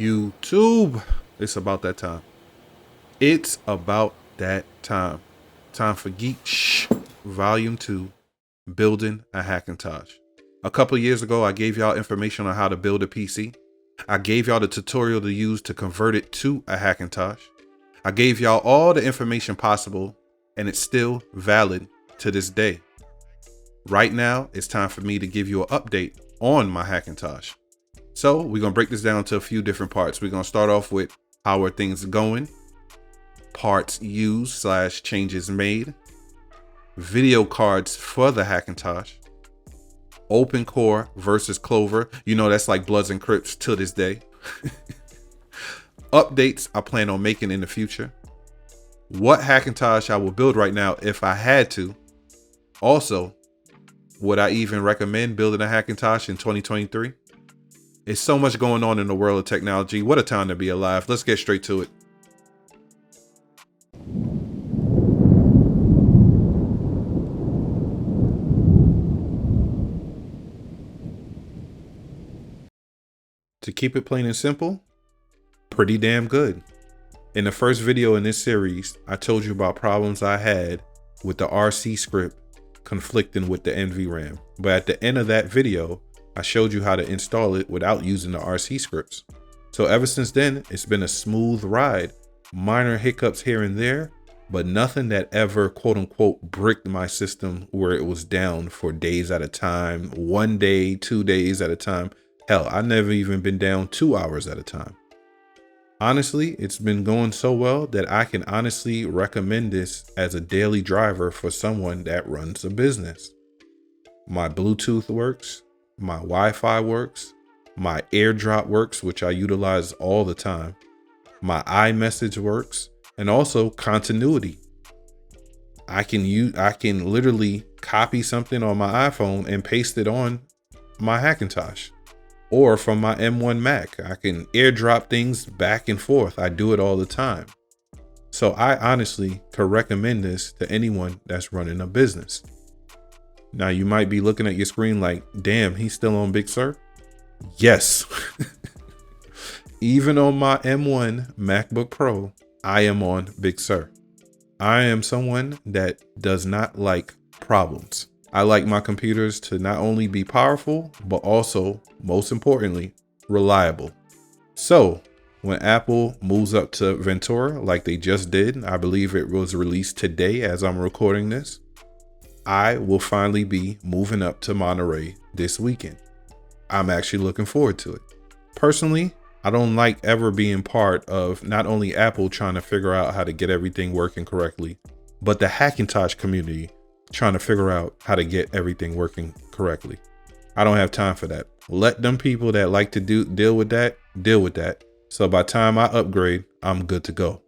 YouTube? It's about that time. It's about that time. Time for GeekShhh Volume 2, Building a Hackintosh. A couple years ago, I gave y'all information on how to build a PC. I gave y'all the tutorial to use to convert it to a Hackintosh. I gave y'all all the information possible, and it's still valid to this day. Right now, it's time for me to give you an update on my Hackintosh. So we're going to break this down to a few different parts. We're going to start off with how are things going, parts used / changes made, video cards for the Hackintosh, Open Core versus Clover. You know, that's like Bloods and Crips to this day. Updates I plan on making in the future. What Hackintosh I will build right now if I had to. Also, would I even recommend building a Hackintosh in 2023? It's so much going on in the world of technology. What a time to be alive. Let's get straight to it. To keep it plain and simple, pretty damn good. In the first video in this series, I told you about problems I had with the RC script conflicting with the NVRAM. But at the end of that video, I showed you how to install it without using the RC scripts. So ever since then, it's been a smooth ride. Minor hiccups here and there, but nothing that ever quote unquote bricked my system where it was down for days at a time, 1 day, 2 days at a time. Hell, I never even been down 2 hours at a time. Honestly, it's been going so well that I can honestly recommend this as a daily driver for someone that runs a business. My Bluetooth works. My Wi-Fi works, my AirDrop works, which I utilize all the time, my iMessage works, and also continuity. I can literally copy something on my iPhone and paste it on my Hackintosh, or from my M1 Mac. I can AirDrop things back and forth. I do it all the time. So I honestly could recommend this to anyone that's running a business. Now you might be looking at your screen like, damn, he's still on Big Sur? Yes. Even on my M1 MacBook Pro, I am on Big Sur. I am someone that does not like problems. I like my computers to not only be powerful, but also, most importantly, reliable. So when Apple moves up to Ventura, like they just did, I believe it was released today as I'm recording this, I will finally be moving up to Monterey this weekend. I'm actually looking forward to it. Personally, I don't like ever being part of not only Apple trying to figure out how to get everything working correctly, but the Hackintosh community trying to figure out how to get everything working correctly. I don't have time for that. Let them people that like to deal with that. So by the time I upgrade, I'm good to go.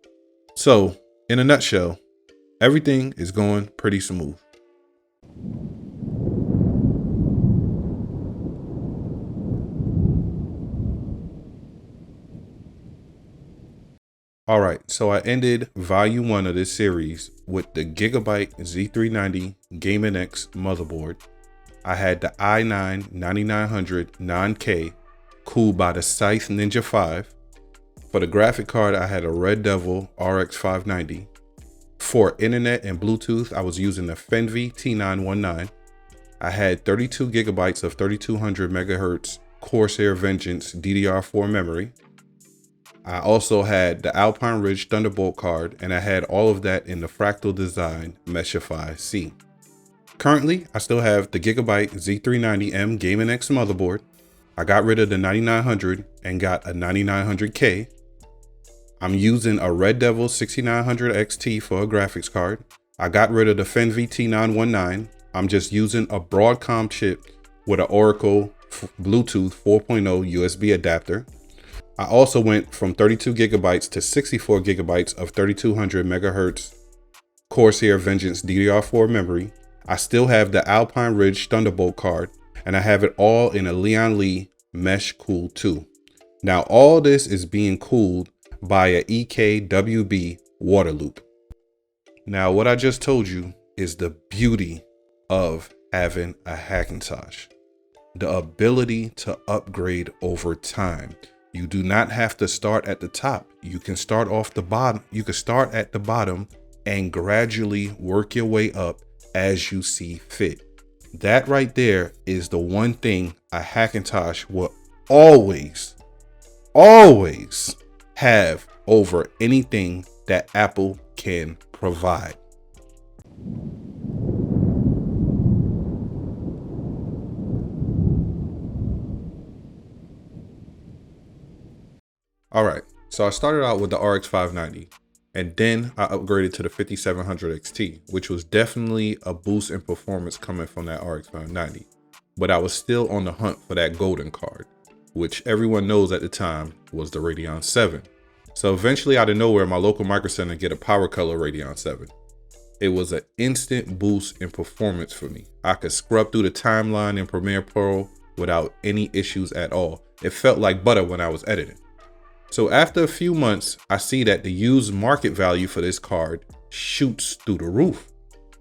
So in a nutshell, everything is going pretty smooth. All right, so I ended volume 1 of this series with the GIGABYTE Z390 Gaming X motherboard. I had the i9-9900K cooled by the Scythe Ninja 5. For the graphic card, I had a Red Devil RX 590. For internet and Bluetooth, I was using the Fenvi T919. I had 32 gigabytes of 3200 megahertz Corsair Vengeance DDR4 memory. I also had the Alpine Ridge Thunderbolt card, and I had all of that in the Fractal Design Meshify C. Currently, I still have the GIGABYTE Z390M Gaming X motherboard. I got rid of the 9900 and got a 9900K. I'm using a Red Devil 6900 XT for a graphics card. I got rid of the Fenvi T919. I'm just using a Broadcom chip with an Oracle Bluetooth 4.0 USB adapter. I also went from 32 gigabytes to 64 gigabytes of 3200 megahertz Corsair Vengeance DDR4 memory. I still have the Alpine Ridge Thunderbolt card, and I have it all in a Lian Li Mesh Cool 2. Now all this is being cooled by a EKWB water loop. Now what I just told you is the beauty of having a Hackintosh. The ability to upgrade over time. You do not have to start at the top. You can start off the bottom. You can start at the bottom and gradually work your way up as you see fit. That right there is the one thing a Hackintosh will always have over anything that Apple can provide. All right, so I started out with the RX 590 and then I upgraded to the 5700 XT, which was definitely a boost in performance coming from that RX 590. But I was still on the hunt for that golden card, which everyone knows at the time was the Radeon 7. So eventually out of nowhere, my local micro center get a power color Radeon 7. It was an instant boost in performance for me. I could scrub through the timeline in Premiere Pro without any issues at all. It felt like butter when I was editing. So after a few months, I see that the used market value for this card shoots through the roof.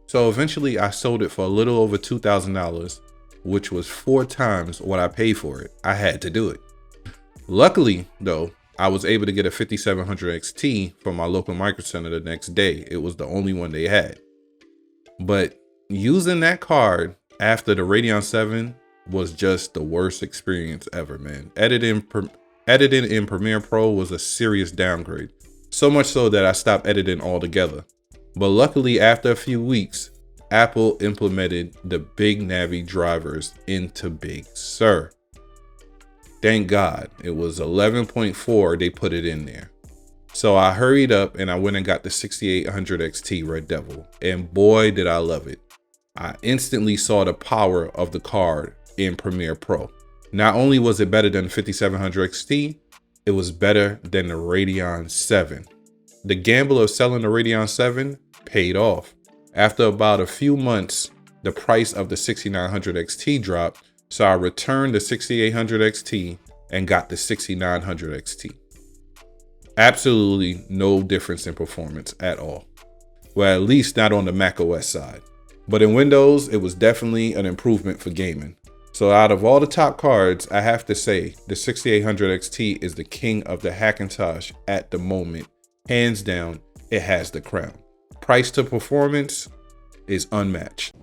So eventually I sold it for a little over $2,000, which was 4 times what I paid for it. I had to do it. Luckily though, I was able to get a 5700 XT from my local micro center the next day. It was the only one they had. But using that card after the Radeon 7 was just the worst experience ever, man. Editing in Premiere Pro was a serious downgrade. So much so that I stopped editing altogether. But luckily, after a few weeks, Apple implemented the Big Navi drivers into Big Sur. Thank God, it was 11.4 they put it in there. So I hurried up and I went and got the 6800 XT Red Devil. And boy, did I love it. I instantly saw the power of the card in Premiere Pro. Not only was it better than the 5700 XT, it was better than the Radeon 7. The gamble of selling the Radeon 7 paid off. After about a few months, the price of the 6900 XT dropped, so I returned the 6800 XT and got the 6900 XT. Absolutely no difference in performance at all. Well, at least not on the macOS side. But in Windows, it was definitely an improvement for gaming. So out of all the top cards, I have to say the 6800 XT is the king of the Hackintosh at the moment. Hands down, it has the crown. Price to performance is unmatched.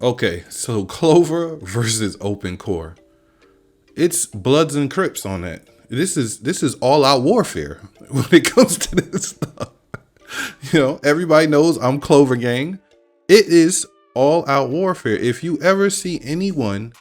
Okay, so Clover versus Open Core. It's Bloods and Crips on that. This is all out warfare when it comes to this stuff. You know, everybody knows I'm Clover gang. It is all out warfare. If you ever see anyone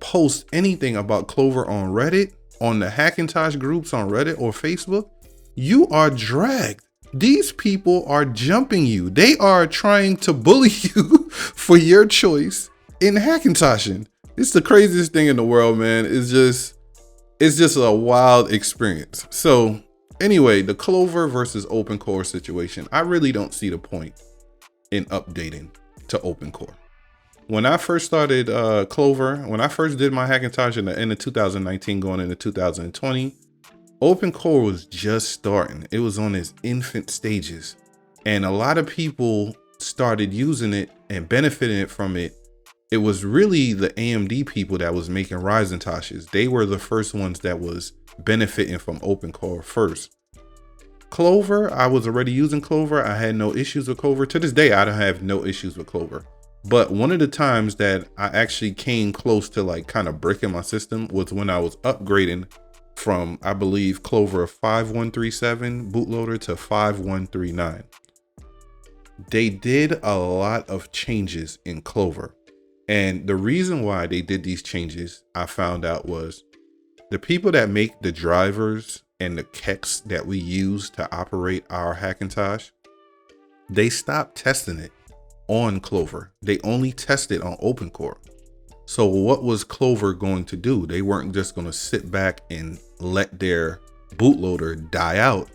post anything about Clover on Reddit, on the Hackintosh groups on Reddit or Facebook, you are dragged. These people are jumping you. They are trying to bully you for your choice in Hackintoshing. It's the craziest thing in the world, man. It's just a wild experience. So anyway, the Clover versus Open Core situation, I really don't see the point in updating to Open Core. When I first started Clover, when I first did my Hackintosh in the end of 2019 going into 2020, Open Core was just starting. It was on its infant stages. And a lot of people started using it and benefiting from it. It was really the AMD people that was making Ryzen Toshes. They were the first ones that was benefiting from Open Core first. Clover, I was already using Clover. I had no issues with Clover. To this day, I don't have no issues with Clover. But one of the times that I actually came close to like kind of breaking my system was when I was upgrading from, I believe, Clover 5137 bootloader to 5139. They did a lot of changes in Clover. And the reason why they did these changes, I found out, was the people that make the drivers and the keks that we use to operate our Hackintosh, they stopped testing it on Clover. They only tested on Open Core. So what was Clover going to do? They weren't just going to sit back and let their bootloader die out.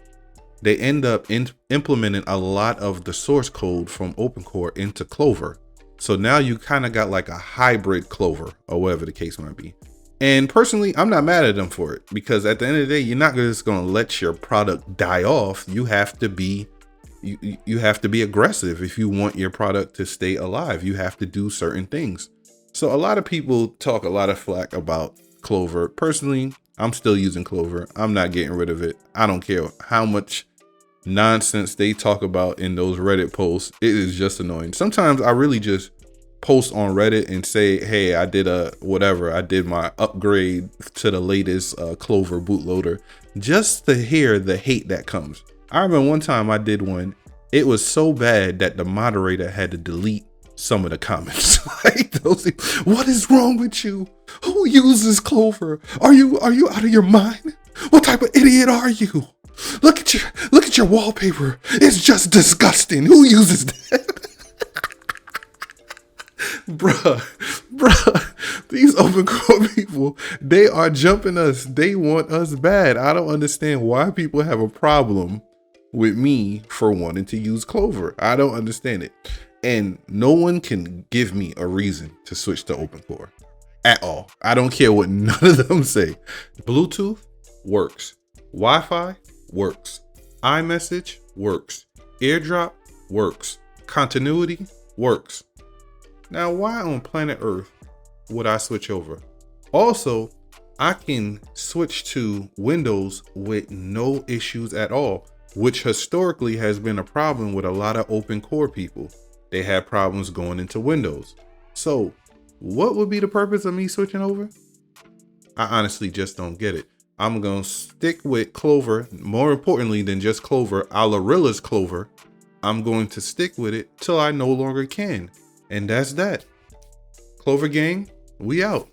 They end up implementing a lot of the source code from Open Core into Clover. So now you kind of got like a hybrid Clover, or whatever the case might be. And personally, I'm not mad at them for it, because at the end of the day, you're not just going to let your product die off. You have to be you have to be aggressive if you want your product to stay alive. You have to do certain things. So a lot of people talk a lot of flack about Clover. Personally, I'm still using Clover. I'm not getting rid of it. I don't care how much nonsense they talk about in those Reddit posts. It is just annoying. Sometimes I really just post on Reddit and say, hey, I did I did my upgrade to the latest Clover bootloader, just to hear the hate that comes. I remember one time I did one. It was so bad that the moderator had to delete some of the comments. Like those, what is wrong with you? Who uses Clover? Are you out of your mind? What type of idiot are you? Look at your wallpaper. It's just disgusting. Who uses that? Bruh, these open core people, they are jumping us. They want us bad. I don't understand why people have a problem with me for wanting to use Clover. I don't understand it. And no one can give me a reason to switch to open core at all. I don't care what none of them say. Bluetooth works. Wi-Fi works. iMessage works. AirDrop works. Continuity works. Now, why on planet Earth would I switch over? Also, I can switch to Windows with no issues at all, which historically has been a problem with a lot of open core people. They have problems going into Windows. So what would be the purpose of me switching over? I honestly just don't get it. I'm going to stick with Clover. More importantly than just Clover, Alarilla's Clover. I'm going to stick with it till I no longer can. And that's that. Clover gang, we out.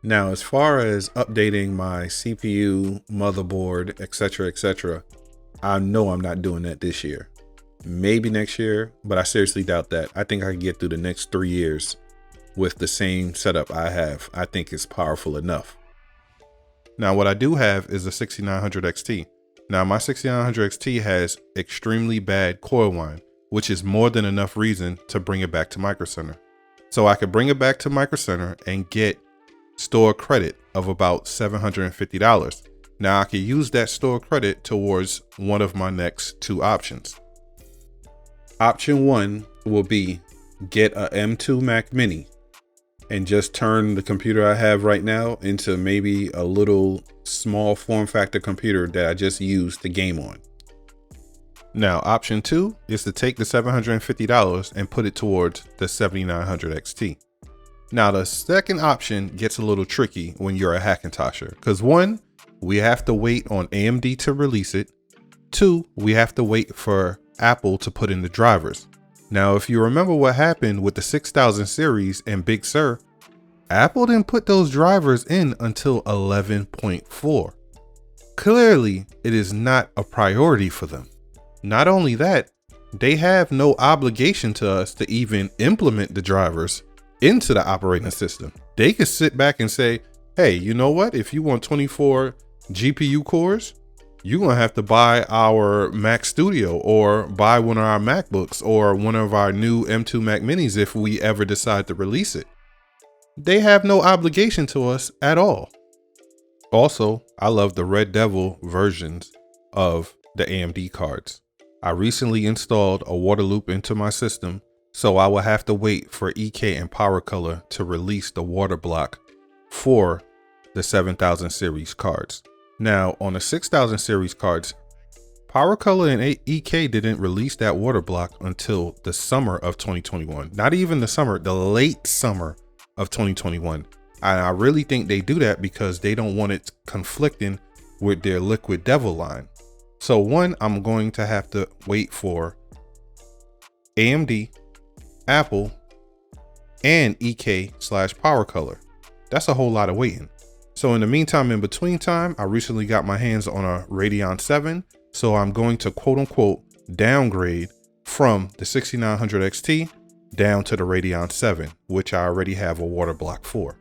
Now, as far as updating my CPU, motherboard, etc., I know I'm not doing that this year. Maybe next year, but I seriously doubt that. I think I can get through the next 3 years with the same setup I have. I think it's powerful enough. Now, what I do have is a 6900 XT. Now, my 6900 XT has extremely bad coil whine, which is more than enough reason to bring it back to Micro Center. So I could bring it back to Micro Center and get store credit of about $750. Now I could use that store credit towards one of my next two options. Option one will be get a M2 Mac Mini and just turn the computer I have right now into maybe a little small form factor computer that I just use to game on. Now, option two is to take the $750 and put it towards the 7900 XT. Now, the second option gets a little tricky when you're a Hackintosher, because one, we have to wait on AMD to release it. Two, we have to wait for Apple to put in the drivers. Now, if you remember what happened with the 6000 series and Big Sur, Apple didn't put those drivers in until 11.4. Clearly, it is not a priority for them. Not only that, they have no obligation to us to even implement the drivers into the operating system. They could sit back and say, hey, you know what? If you want 24 GPU cores, you're going to have to buy our Mac Studio or buy one of our MacBooks or one of our new M2 Mac Minis if we ever decide to release it. They have no obligation to us at all. Also, I love the Red Devil versions of the AMD cards. I recently installed a water loop into my system, so I will have to wait for EK and Power Color to release the water block for the 7000 series cards. Now, on the 6000 series cards, Power Color and EK didn't release that water block until the summer of 2021. Not even the summer, the late summer of 2021. And I really think they do that because they don't want it conflicting with their Liquid Devil line. So one, I'm going to have to wait for AMD, Apple, and EK/Power Color. That's a whole lot of waiting. So in the meantime, in between time, I recently got my hands on a Radeon 7. So I'm going to quote unquote downgrade from the 6900 XT down to the Radeon 7, which I already have a water block for.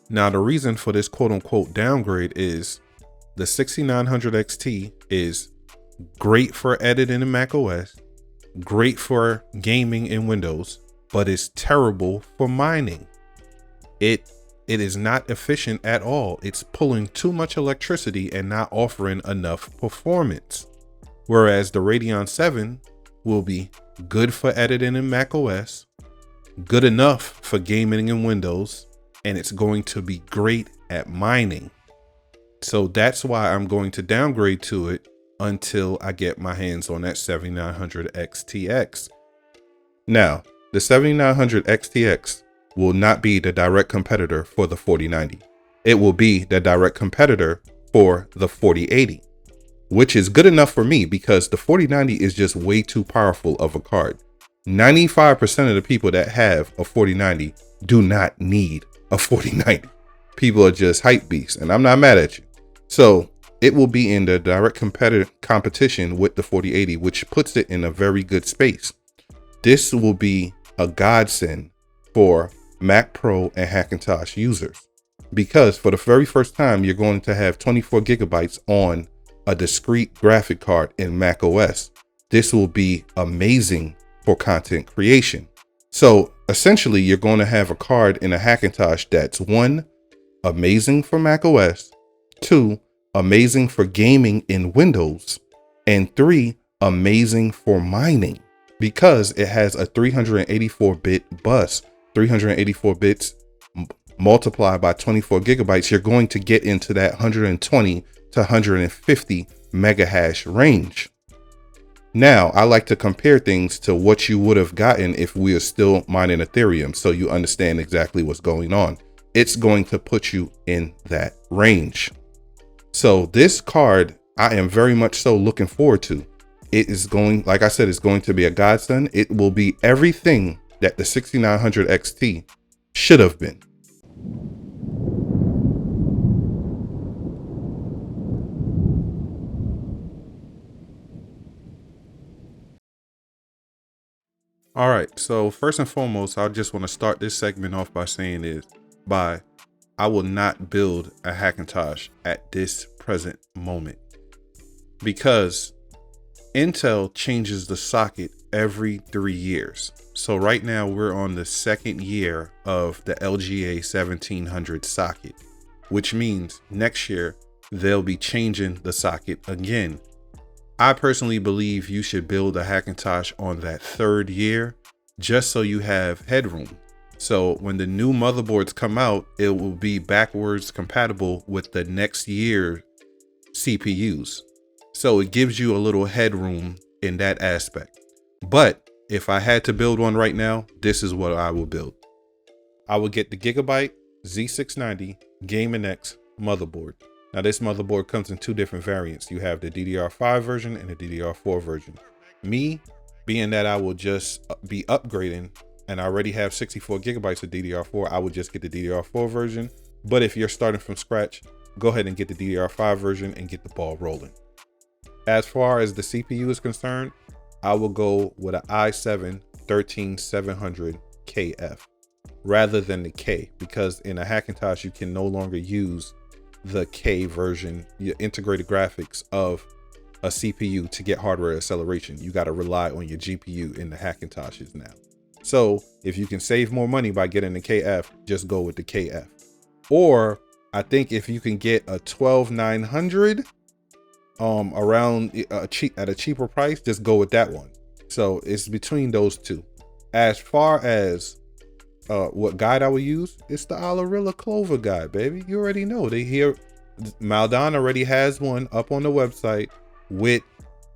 Now, the reason for this quote unquote downgrade is the 6900 XT is great for editing in Mac OS, great for gaming in Windows, but it's terrible for mining. It is not efficient at all. It's pulling too much electricity and not offering enough performance. Whereas the Radeon 7 will be good for editing in macOS, good enough for gaming in Windows, and it's going to be great at mining. So that's why I'm going to downgrade to it until I get my hands on that 7900 XTX. Now, the 7900 XTX will not be the direct competitor for the 4090. It will be the direct competitor for the 4080, which is good enough for me because the 4090 is just way too powerful of a card. 95% of the people that have a 4090 do not need a 4090. People are just hype beasts, and I'm not mad at you. So it will be in the direct competition with the 4080, which puts it in a very good space. This will be a godsend for Mac Pro and Hackintosh users, because for the very first time, you're going to have 24 gigabytes on a discrete graphic card in Mac OS. This will be amazing for content creation. So essentially, you're going to have a card in a Hackintosh that's 1, amazing for Mac OS, 2, amazing for gaming in Windows, and 3, amazing for mining, because it has a 384-bit bus. 384 bits multiplied by 24 gigabytes, you're going to get into that 120 to 150 mega hash range. Now, I like to compare things to what you would have gotten if we are still mining Ethereum, so you understand exactly what's going on. It's going to put you in that range. So this card, I am very much so looking forward to. It is going, like I said, it's going to be a godsend. It will be everything that the 6900 XT should have been. All right, so first and foremost, I just want to start this segment off by saying I will not build a Hackintosh at this present moment, because Intel changes the socket every 3 years. So right now we're on the second year of the LGA 1700 socket, which means next year they'll be changing the socket again. I personally believe you should build a Hackintosh on that 3rd year, just so you have headroom. So when the new motherboards come out, it will be backwards compatible with the next year CPUs. So it gives you a little headroom in that aspect. But if I had to build one right now, this is what I will build. I would get the GIGABYTE Z390 Gaming X motherboard. Now this motherboard comes in 2 different variants. You have the DDR5 version and the DDR4 version. Me, being that I will just be upgrading and I already have 64 gigabytes of DDR4, I would just get the DDR4 version. But if you're starting from scratch, go ahead and get the DDR5 version and get the ball rolling. As far as the CPU is concerned, I will go with an i7-13700KF rather than the K, because in a Hackintosh, you can no longer use the K version, your integrated graphics of a CPU to get hardware acceleration. You got to rely on your GPU in the Hackintoshes now. So if you can save more money by getting the KF, just go with the KF. Or I think if you can get a 12900 around at a cheaper price, just go with that one. So it's between those two. As far as what guide I would use, it's the Alarilla Clover guide, baby. You already know. Maldan already has one up on the website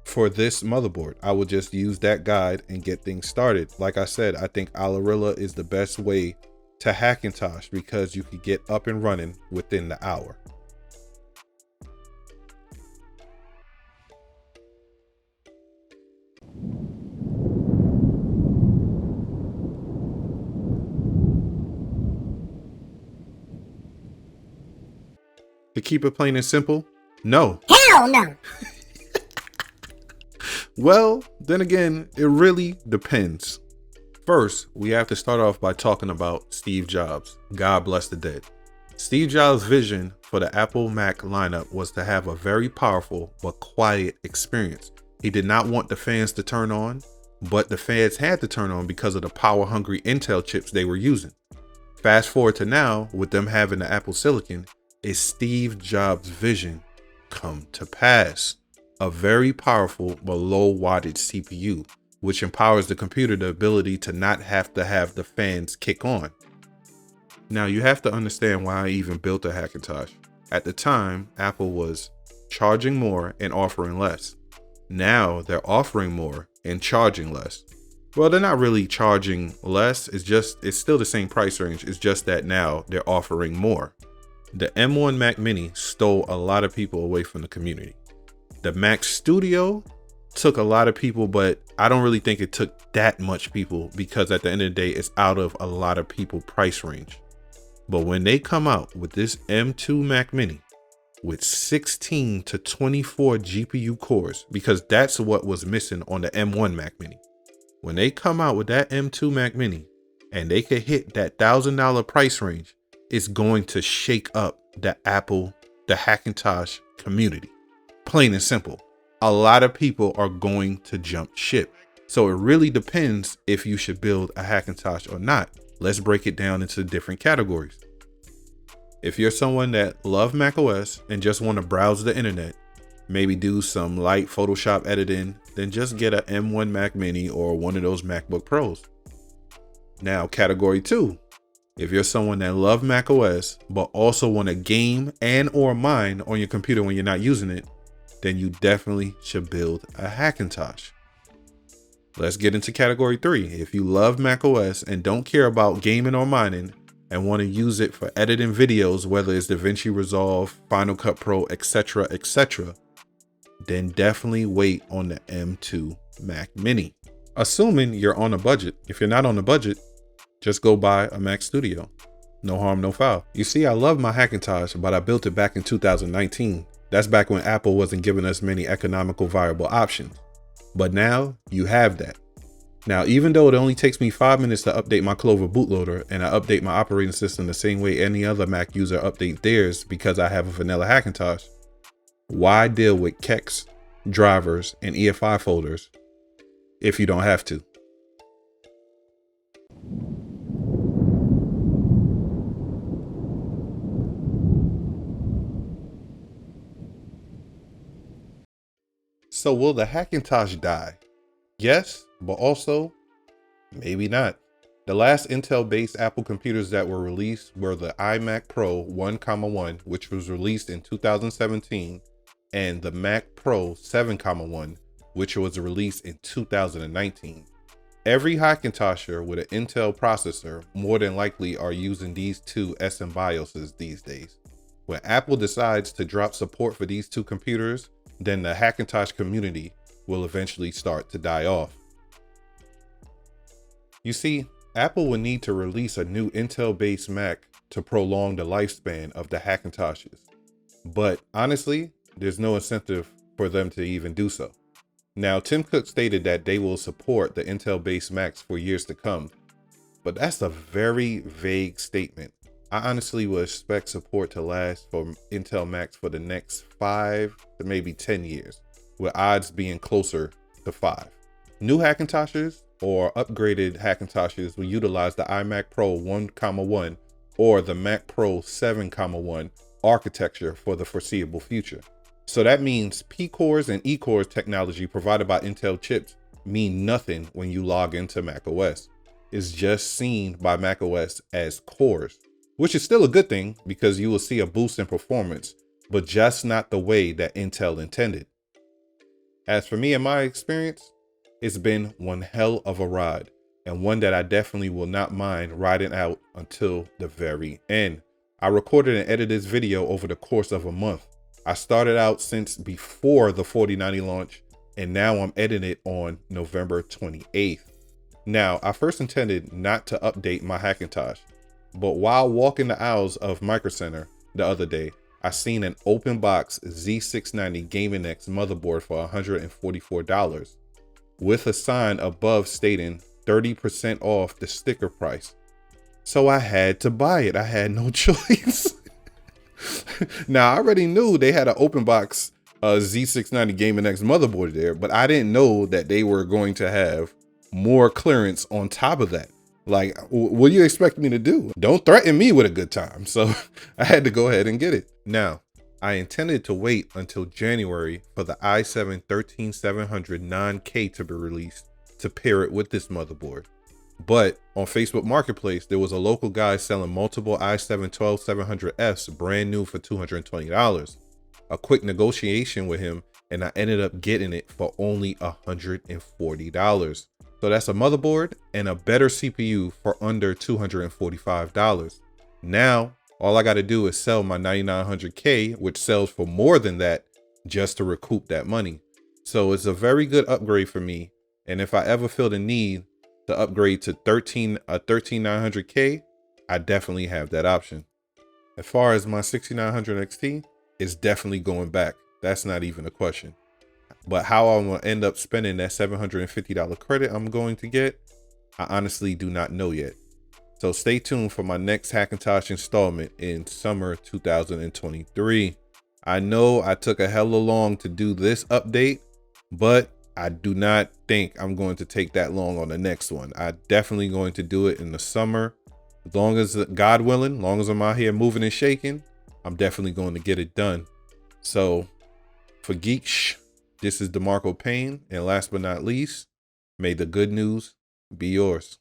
for this motherboard. I would just use that guide and get things started. Like I said, I think Alarilla is the best way to Hackintosh because you could get up and running within the hour. To keep it plain and simple, no. Hell no. Well, then again, it really depends. First, we have to start off by talking about Steve Jobs. God bless the dead. Steve Jobs' vision for the Apple Mac lineup was to have a very powerful but quiet experience. He did not want the fans to turn on. but the fans had to turn on because of the power-hungry Intel chips they were using. Fast forward to now, with them having the Apple Silicon, is Steve Jobs' vision come to pass. A very powerful but low wattage CPU, which empowers the computer the ability to not have to have the fans kick on. Now you have to understand why I even built a Hackintosh. At the time, Apple was charging more and offering less. Now they're offering more and charging less. Well, they're not really charging less. It's still the same price range. It's just that now they're offering more. The M1 Mac Mini stole a lot of people away from the community. The Mac Studio took a lot of people, but I don't really think it took that much people because at the end of the day, it's out of a lot of people price range. But when they come out with this M2 Mac Mini with 16 to 24 GPU cores, because that's what was missing on the M1 Mac Mini. When they come out with that M2 Mac Mini and they could hit that $1,000 price range, it's going to shake up the Hackintosh community. Plain and simple. A lot of people are going to jump ship. So it really depends if you should build a Hackintosh or not. Let's break it down into different categories. If you're someone that loves macOS and just want to browse the internet, maybe do some light Photoshop editing, then just get an M1 Mac Mini or one of those MacBook Pros. Now, category 2. If you're someone that loves macOS, but also want to game and or mine on your computer when you're not using it, then you definitely should build a Hackintosh. Let's get into category 3. If you love macOS and don't care about gaming or mining and want to use it for editing videos, whether it's DaVinci Resolve, Final Cut Pro, etc., then definitely wait on the M2 Mac Mini. Assuming you're on a budget. If you're not on a budget, just go buy a Mac Studio. No harm, no foul. You see, I love my Hackintosh, but I built it back in 2019. That's back when Apple wasn't giving us many economical viable options. But now you have that. Now, even though it only takes me 5 minutes to update my Clover bootloader and I update my operating system the same way any other Mac user updates theirs because I have a vanilla Hackintosh, why deal with KEX, drivers, and EFI folders if you don't have to? So will the Hackintosh die? Yes, but also maybe not. The last Intel-based Apple computers that were released were the iMac Pro 1,1, which was released in 2017, and the Mac Pro 7,1, which was released in 2019. Every Hackintosher with an Intel processor more than likely are using these two SM BIOSes these days. When Apple decides to drop support for these two computers, then the Hackintosh community will eventually start to die off. You see, Apple will need to release a new Intel-based Mac to prolong the lifespan of the Hackintoshes. But honestly, there's no incentive for them to even do so. Now, Tim Cook stated that they will support the Intel-based Macs for years to come, but that's a very vague statement. I honestly would expect support to last for Intel Macs for the next 5 to maybe 10 years, with odds being closer to 5. New Hackintoshes or upgraded Hackintoshes will utilize the iMac Pro 1,1 or the Mac Pro 7,1 architecture for the foreseeable future. So that means P-cores and E-cores technology provided by Intel chips mean nothing when you log into macOS. It's just seen by macOS as cores, which is still a good thing because you will see a boost in performance, but just not the way that Intel intended. As for me and my experience, it's been one hell of a ride, and one that I definitely will not mind riding out until the very end. I recorded and edited this video over the course of a month. I started out since before the 4090 launch, and now I'm editing it on November 28th. Now, I first intended not to update my Hackintosh, but while walking the aisles of Micro Center the other day, I seen an open box Z690 Gaming X motherboard for $144 with a sign above stating 30% off the sticker price. So I had to buy it. I had no choice. Now, I already knew they had an open box Z690 Gaming X motherboard there, but I didn't know that they were going to have more clearance on top of that. Like, what do you expect me to do? Don't threaten me with a good time. So I had to go ahead and get it. Now, I intended to wait until January for the i7-13700 to be released to pair it with this motherboard. But on Facebook Marketplace, there was a local guy selling multiple i7-12700Fs brand new for $220. A quick negotiation with him, and I ended up getting it for only $140. So that's a motherboard and a better CPU for under $245. Now, all I got to do is sell my 9900K, which sells for more than that, just to recoup that money. So it's a very good upgrade for me. And if I ever feel the need to upgrade to a 13900K, I definitely have that option. As far as my 6900 XT, it's definitely going back. That's not even a question. But how I'm going to end up spending that $750 credit I'm going to get, I honestly do not know yet. So stay tuned for my next Hackintosh installment in summer 2023. I know I took a hella long to do this update, but I do not think I'm going to take that long on the next one. I'm definitely going to do it in the summer. As long as, God willing, as long as I'm out here moving and shaking, I'm definitely going to get it done. So for GeekShhh, this is DeMarco Payne, and last but not least, may the good news be yours.